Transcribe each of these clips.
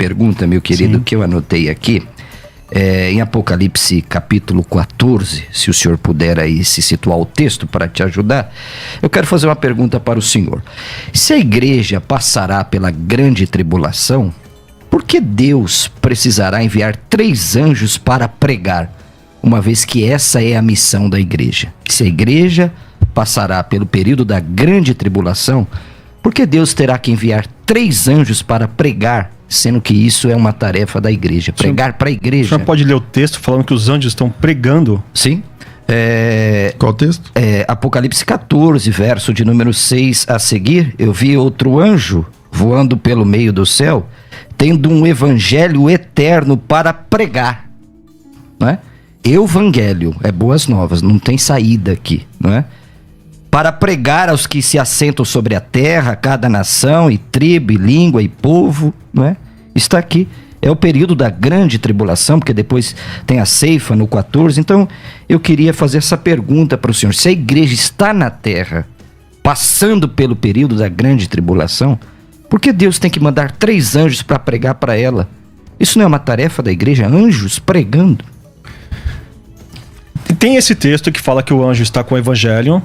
pergunta, meu querido, que eu anotei aqui. Em Apocalipse capítulo 14, se o senhor puder aí se situar o texto para te ajudar, eu quero fazer uma pergunta para o senhor. Se a igreja passará pela grande tribulação, por que Deus precisará enviar 3 anjos para pregar, uma vez que essa é a missão da igreja? Se a igreja passará pelo período da grande tribulação, por que Deus terá que enviar 3 anjos para pregar, sendo que isso é uma tarefa da igreja? Pregar para a igreja. O senhor pode ler o texto falando que os anjos estão pregando? Sim. Qual texto? Apocalipse 14, verso de número 6 a seguir. Eu vi outro anjo voando pelo meio do céu, tendo um evangelho eterno para pregar. Não é? Evangelho, é boas novas, não tem saída aqui, não é? Para pregar aos que se assentam sobre a terra, cada nação e tribo e língua e povo, não é? Está aqui. É o período da grande tribulação, porque depois tem a ceifa no 14. Então, eu queria fazer essa pergunta para o senhor. Se a igreja está na terra, passando pelo período da grande tribulação, por que Deus tem que mandar 3 anjos para pregar para ela? Isso não é uma tarefa da igreja? Anjos pregando? Tem esse texto que fala que o anjo está com o evangelho.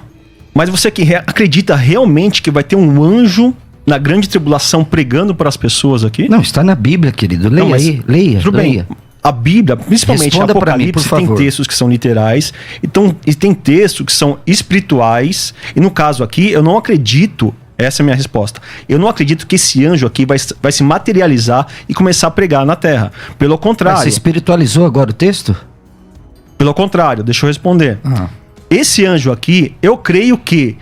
Mas você que acredita realmente que vai ter um anjo na grande tribulação pregando para as pessoas aqui? Não, está na Bíblia, querido. Leia aí, leia. Tudo bem. A Bíblia, principalmente Responda Apocalipse, pra mim, por tem favor. textos que são literais e tem textos que são espirituais. E no caso aqui, eu não acredito, essa é a minha resposta, eu não acredito que esse anjo aqui vai se materializar e começar a pregar na terra. Pelo contrário. Mas você espiritualizou agora o texto? Pelo contrário, deixa eu responder. Esse anjo aqui, eu creio que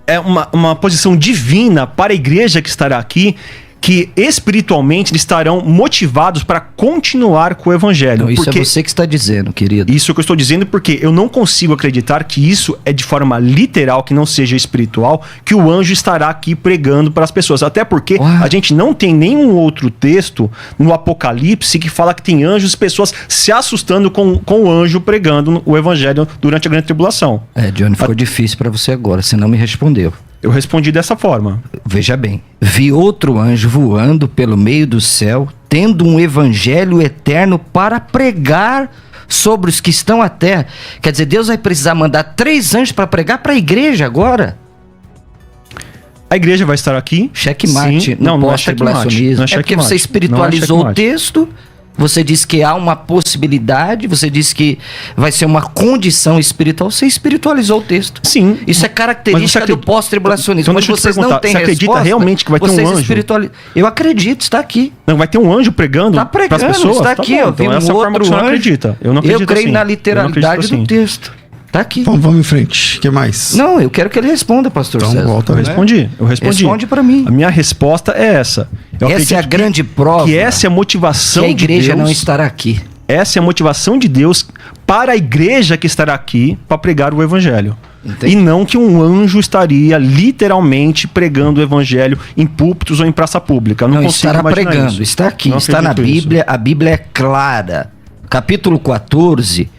é uma posição divina para a igreja que estará aqui, que espiritualmente eles estarão motivados para continuar com o evangelho. Não, isso porque é você que está dizendo, querido. Isso que eu estou dizendo porque eu não consigo acreditar que isso é de forma literal, que não seja espiritual, que o anjo estará aqui pregando para as pessoas. Até porque a gente não tem nenhum outro texto no Apocalipse que fala que tem anjos, pessoas se assustando com o anjo pregando o evangelho durante a grande tribulação. Johnny, ficou difícil para você agora, você não me respondeu. Eu respondi dessa forma. Veja bem, vi outro anjo voando pelo meio do céu, tendo um evangelho eterno para pregar sobre os que estão à terra. Quer dizer, Deus vai precisar mandar 3 anjos para pregar para a igreja agora? A igreja vai estar aqui. Checkmate. Não é checkmate. Não é porque você espiritualizou o texto. Você disse que há uma possibilidade, você disse que vai ser uma condição espiritual, você espiritualizou o texto. Sim. Isso é característica do pós-tribulacionismo. Então, Quando vocês não têm você acredita realmente que vai ter um anjo? Eu acredito, está aqui. Não, vai ter um anjo pregando para as pessoas? Está aqui, ó. Então essa forma que você não acredita. Eu não acredito. Eu creio assim. na literalidade do texto. Tá aqui. Vamos em frente. O que mais? Não, eu quero que ele responda, pastor César. Volta, Eu respondi. Responde para mim. A minha resposta é essa. Essa é a grande prova. Que essa é a motivação que a igreja de Deus, não estará aqui. Essa é a motivação de Deus para a igreja que estará aqui para pregar o evangelho. Entendi. E não que um anjo estaria literalmente pregando o evangelho em púlpitos ou em praça pública. Eu não consigo estará imaginar pregando, isso. está aqui, Não está na Bíblia, a Bíblia é clara. Capítulo 14,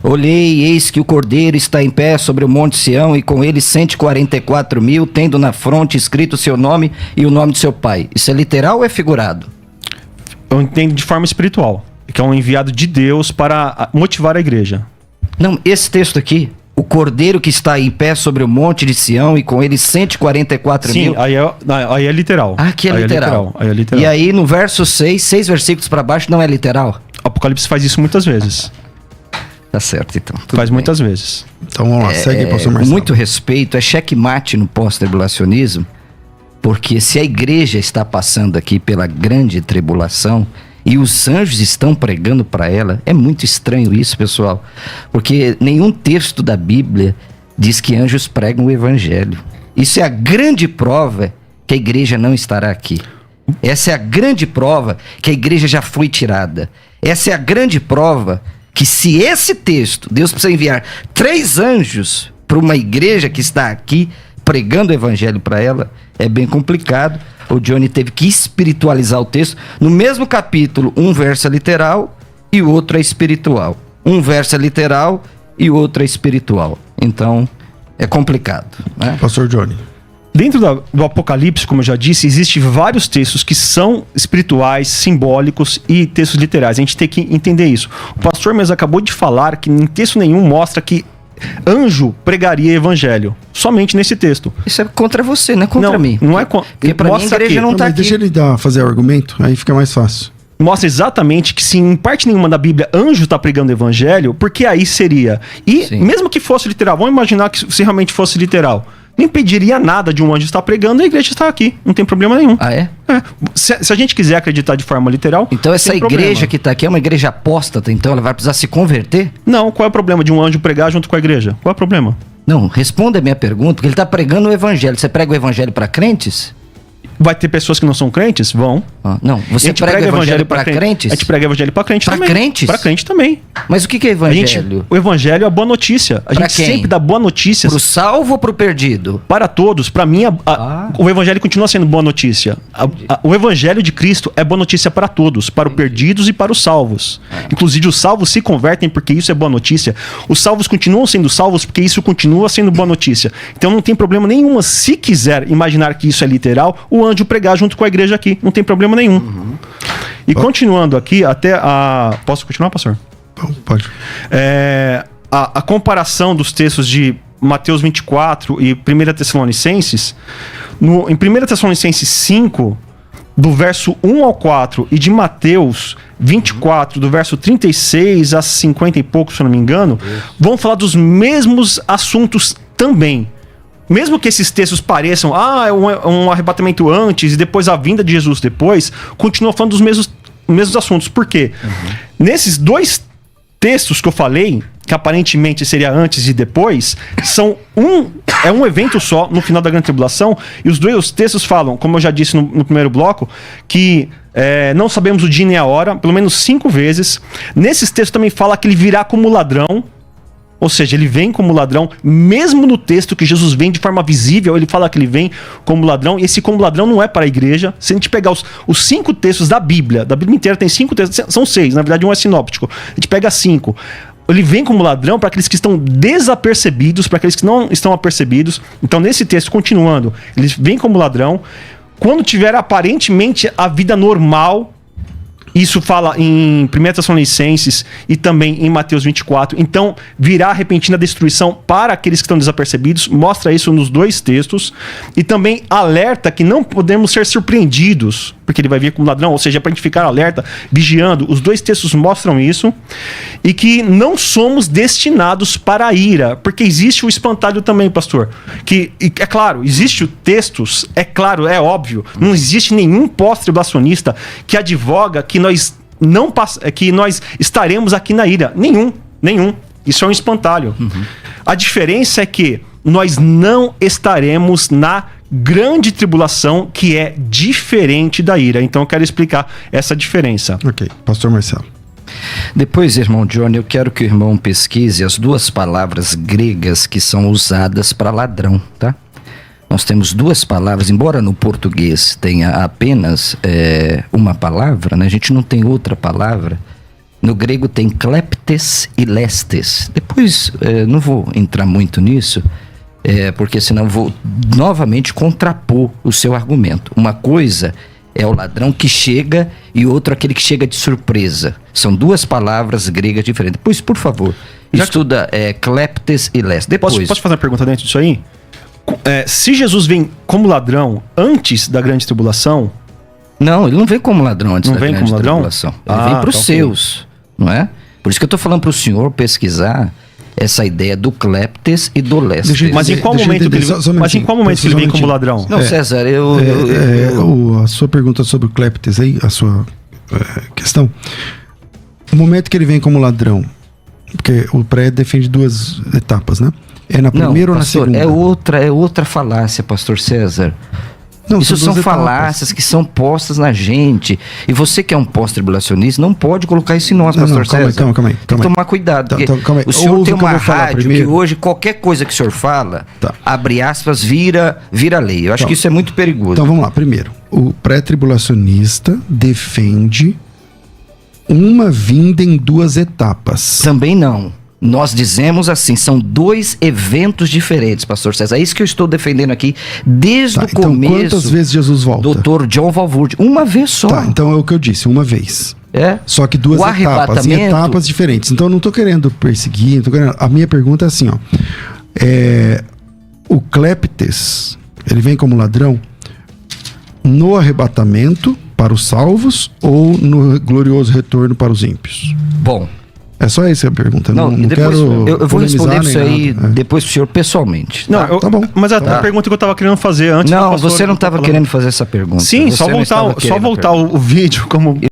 olhei, eis que o Cordeiro está em pé sobre o monte Sião e com ele 144.000, tendo na fronte escrito o seu nome e o nome de seu pai. Isso é literal ou é figurado? Eu entendo de forma espiritual, que é um enviado de Deus para motivar a igreja. Não, esse texto aqui, o Cordeiro que está em pé sobre o monte de Sião e com ele 144.000. Sim, aí é literal. Ah, aqui é literal. Aí é literal. E aí no verso 6 versículos para baixo não é literal? Apocalipse faz isso muitas vezes. Tá certo, então. Faz muitas vezes. Então vamos lá, segue aí, pastor Com Marcelo. muito respeito, é checkmate no pós-tribulacionismo, porque se a igreja está passando aqui pela grande tribulação e os anjos estão pregando para ela, é muito estranho isso, pessoal, porque nenhum texto da Bíblia diz que anjos pregam o evangelho. Isso é a grande prova que a igreja não estará aqui. Essa é a grande prova que a igreja já foi tirada. Essa é a grande prova que se esse texto, Deus precisa enviar 3 anjos para uma igreja que está aqui pregando o evangelho para ela, é bem complicado. O Johnny teve que espiritualizar o texto. No mesmo capítulo, um verso é literal e o outro é espiritual. Um verso é literal e o outro é espiritual. Então, é complicado, né? Pastor Johnny. Dentro do Apocalipse, como eu já disse, existem vários textos que são espirituais, simbólicos e textos literais. A gente tem que entender isso. O pastor mesmo acabou de falar que em texto nenhum mostra que anjo pregaria evangelho. Somente nesse texto. Isso é contra você, não é contra mim. Não é contra... Porque pra mim a igreja não tá aqui. Deixa ele fazer o argumento, aí fica mais fácil. Mostra exatamente que se em parte nenhuma da Bíblia anjo está pregando evangelho, porque aí seria. E Sim. mesmo que fosse literal, vamos imaginar que se realmente fosse literal, não impediria nada de um anjo estar pregando e a igreja estar aqui. Não tem problema nenhum. Ah, é? Se a gente quiser acreditar de forma literal. Então essa igreja que tá aqui é uma igreja apóstata, então ela vai precisar se converter? Não, qual é o problema de um anjo pregar junto com a igreja? Qual é o problema? Não, responda a minha pergunta, porque ele tá pregando o evangelho. Você prega o evangelho para crentes? Vai ter pessoas que não são crentes? Vão. Ah, não, você prega o evangelho para crentes? A gente prega evangelho para crente pra também. Crentes? Para crente também. Mas o que é evangelho? O evangelho é a boa notícia. A Pra gente quem? sempre dá boa notícia. Pro salvo ou pro perdido? Para todos. Para mim, o evangelho continua sendo boa notícia. O evangelho de Cristo é boa notícia para todos. Para os perdidos e para os salvos. Inclusive, os salvos se convertem porque isso é boa notícia. Os salvos continuam sendo salvos porque isso continua sendo boa notícia. Então não tem problema nenhum. Se quiser imaginar que isso é literal, o anjo pregar junto com a igreja aqui. Não tem problema nenhum. E continuando aqui, até a... Posso continuar, pastor? Pode. A comparação dos textos de Mateus 24 e 1 Tessalonicenses, em 1 Tessalonicenses 5, do verso 1 ao 4, e de Mateus 24, do verso 36 a 50 e pouco, se eu não me engano, vão falar dos mesmos assuntos também. Mesmo que esses textos pareçam, é um arrebatamento antes e depois a vinda de Jesus depois, continua falando dos mesmos assuntos. Por quê? Nesses dois textos que eu falei, que aparentemente seria antes e depois, é um evento só no final da Grande Tribulação, e os dois textos falam, como eu já disse no primeiro bloco, que não sabemos o dia nem a hora, pelo menos 5 vezes. Nesses textos também fala que ele virá como ladrão. Ou seja, ele vem como ladrão, mesmo no texto que Jesus vem de forma visível, ele fala que ele vem como ladrão, e esse como ladrão não é para a igreja. Se a gente pegar os 5 textos da Bíblia inteira tem 5 textos, são 6, na verdade um é sinóptico, a gente pega 5. Ele vem como ladrão para aqueles que estão desapercebidos, para aqueles que não estão apercebidos. Então nesse texto, continuando, ele vem como ladrão, quando tiver aparentemente a vida normal. Isso fala em 1 Tessalonicenses e também em Mateus 24. Então, virá a repentina destruição para aqueles que estão desapercebidos. Mostra isso nos dois textos. E também alerta que não podemos ser surpreendidos, porque ele vai vir como ladrão. Ou seja, para a gente ficar alerta, vigiando. Os dois textos mostram isso. E que não somos destinados para a ira. Porque existe o espantalho também, pastor. É claro, existe textos, é claro, é óbvio. Não existe nenhum pós-tribulacionista que advoga que nós estaremos aqui na ira. Nenhum. Isso é um espantalho. A diferença é que nós não estaremos na grande tribulação, que é diferente da ira. Então eu quero explicar essa diferença. Ok, pastor Marcelo. Depois, irmão Johnny, eu quero que o irmão pesquise as 2 palavras gregas que são usadas para ladrão, tá? Nós temos 2 palavras, embora no português tenha apenas uma palavra, né? A gente não tem outra palavra. No grego tem kleptes e lestes. Depois, não vou entrar muito nisso, porque senão vou novamente contrapor o seu argumento. Uma coisa é o ladrão que chega e outro aquele que chega de surpresa. São 2 palavras gregas diferentes. Depois, por favor, estuda kleptes e lestes. Depois, posso fazer uma pergunta dentro disso aí? Se Jesus vem como ladrão antes da grande tribulação... Não, ele não vem como ladrão antes da grande tribulação. Ele vem para os seus, não é? Por isso que eu estou falando para o senhor pesquisar essa ideia do kleptes e do lestes. Mas em qual momento que ele vem como ladrão? Não, César, a sua pergunta sobre o kleptes aí, a sua questão. O momento que ele vem como ladrão, porque o pré defende 2 etapas, né? É na primeira ou na segunda? É outra falácia, pastor César. Não, isso são falácias que são postas na gente. E você que é um pós-tribulacionista não pode colocar isso em nós, pastor César. Calma aí. Tem que tomar cuidado. Porque o senhor tem uma rádio que hoje qualquer coisa que o senhor fala, abre aspas, vira lei. Eu acho que isso é muito perigoso. Então vamos lá. Primeiro, o pré-tribulacionista defende uma vinda em 2 etapas. Também não. Nós dizemos assim, são 2 eventos diferentes, pastor César. É isso que eu estou defendendo aqui desde o então começo. Quantas vezes Jesus volta? Doutor John Valvoorde, uma vez só. Tá, então é o que eu disse, uma vez. É? Só que 2 O etapas, em arrebatamento- etapas diferentes. Então eu não tô querendo perseguir, não tô querendo... A minha pergunta é assim, ó. O Cleptes, ele vem como ladrão no arrebatamento para os salvos ou no glorioso retorno para os ímpios? Bom, É só essa a pergunta. não, Não e depois quero eu vou responder polemizar isso nem aí nada, depois pro senhor pessoalmente. Não, tá bom. Mas a pergunta que eu tava querendo fazer antes... Não, o pastor você não estava falando. querendo fazer essa pergunta. Sim, Você só não estava voltar querendo o vídeo como...